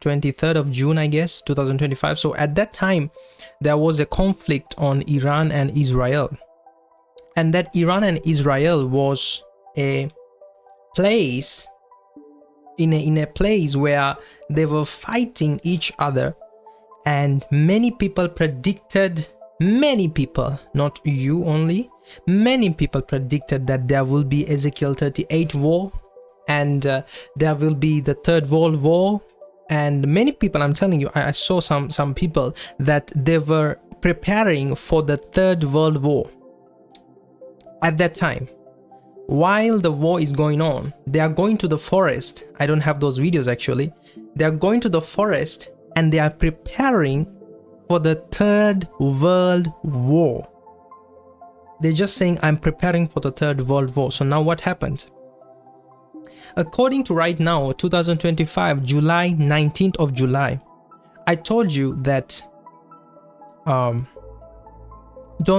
23rd of June, I guess, 2025. So at that time, there was a conflict on Iran and Israel. And that Iran and Israel was a place, in a place where they were fighting each other. And many people predicted, many people, not you only, many people predicted that there will be Ezekiel 38 war, and there will be the Third World War. And many people, I'm telling you, I saw some people that they were preparing for the Third World War. At that time, while the war is going on, they are going to the forest. I don't have those videos actually. They are going to the forest and they are preparing for the Third World War. They're just saying, I'm preparing for the Third World War. So now what happened? According to right now, 2025, July 19th of July, I told you that don't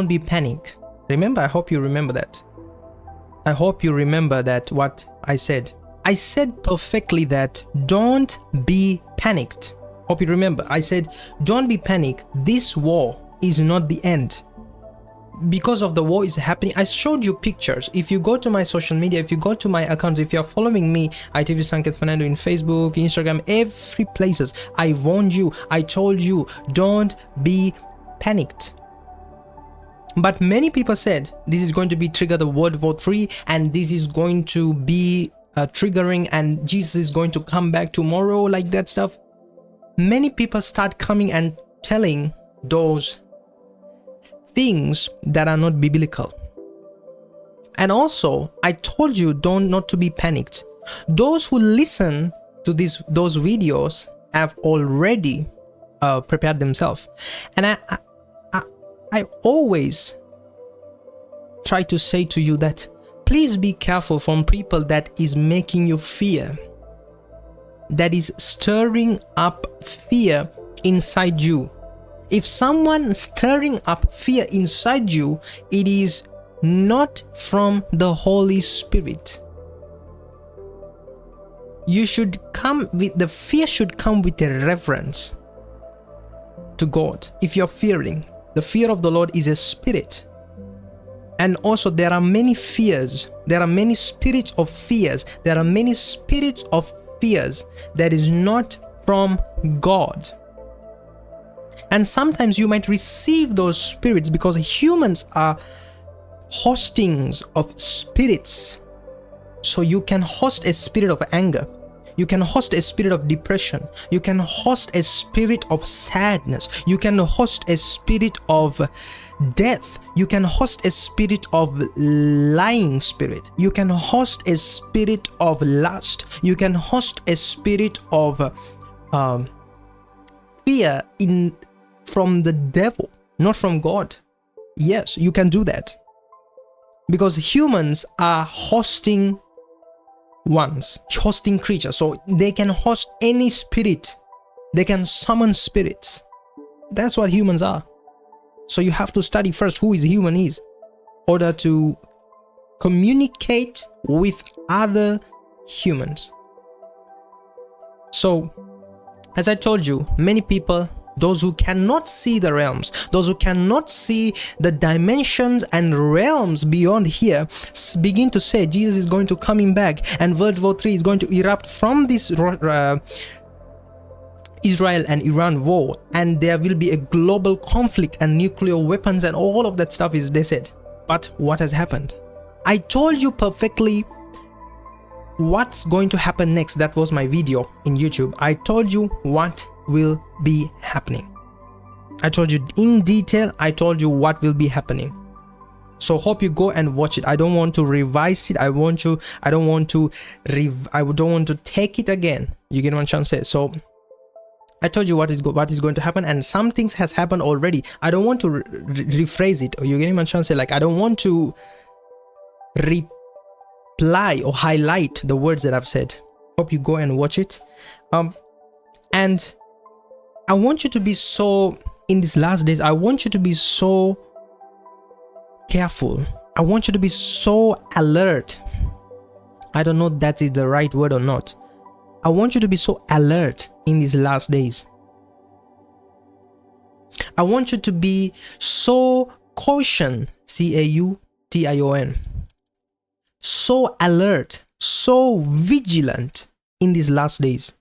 be panic. Remember, I hope you remember that. I hope you remember that what I said. I said perfectly that don't be panicked. Hope you remember. I said, don't be panicked. This war is not the end. Because of the war is happening, I showed you pictures. If you go to my social media, if you go to my accounts, if you're following me, ITV Sanketh Fernando in Facebook, Instagram, every places, I warned you, I told you, don't be panicked. But many people said this is going to be trigger the World War III, and this is going to be triggering, and Jesus is going to come back tomorrow, like that stuff. Many people start coming and telling those things that are not biblical. And also, I told you not to be panicked. Those who listen to those videos have already prepared themselves. And I always try to say to you that please be careful from people that is making you fear, that is stirring up fear inside you. If someone stirring up fear inside you, it is not from the Holy Spirit. You should come with the fear, should come with a reverence to God. If you're fearing, the fear of the Lord is a spirit. And also there are many fears. There are many spirits of fears. There are many spirits of fears that is not from God. And sometimes you might receive those spirits because humans are hostings of spirits. So you can host a spirit of anger. You can host a spirit of depression. You can host a spirit of sadness. You can host a spirit of death. You can host a spirit of lying spirit. You can host a spirit of lust. You can host a spirit of fear from the devil, not from God. Yes, you can do that. Because humans are hosting creatures. So they can host any spirit. They can summon spirits. That's what humans are. So you have to study first who is human is, in order to communicate with other humans. So, as I told you, many people, those who cannot see the realms, those who cannot see the dimensions and realms beyond here, begin to say Jesus is going to coming back and World War III is going to erupt from this Israel and Iran war, and there will be a global conflict and nuclear weapons and all of that stuff is, they said. But what has happened? I told you perfectly what's going to happen next. That was my video in YouTube. I told you what will be happening. I told you in detail. I told you what will be happening. So hope you go and watch it. I don't want to revise it. I don't want to take it again. You get what I'm trying to say? So I told you what is going to happen, and some things has happened already. I don't want to rephrase it. Or you get what I'm trying to say? Like, I don't want to reply or highlight the words that I've said. Hope you go and watch it. And I want you to be so, in these last days, I want you to be so careful. I want you to be so alert. I don't know if that is the right word or not. I want you to be so alert in these last days. I want you to be so caution, C-A-U-T-I-O-N, so alert, so vigilant in these last days.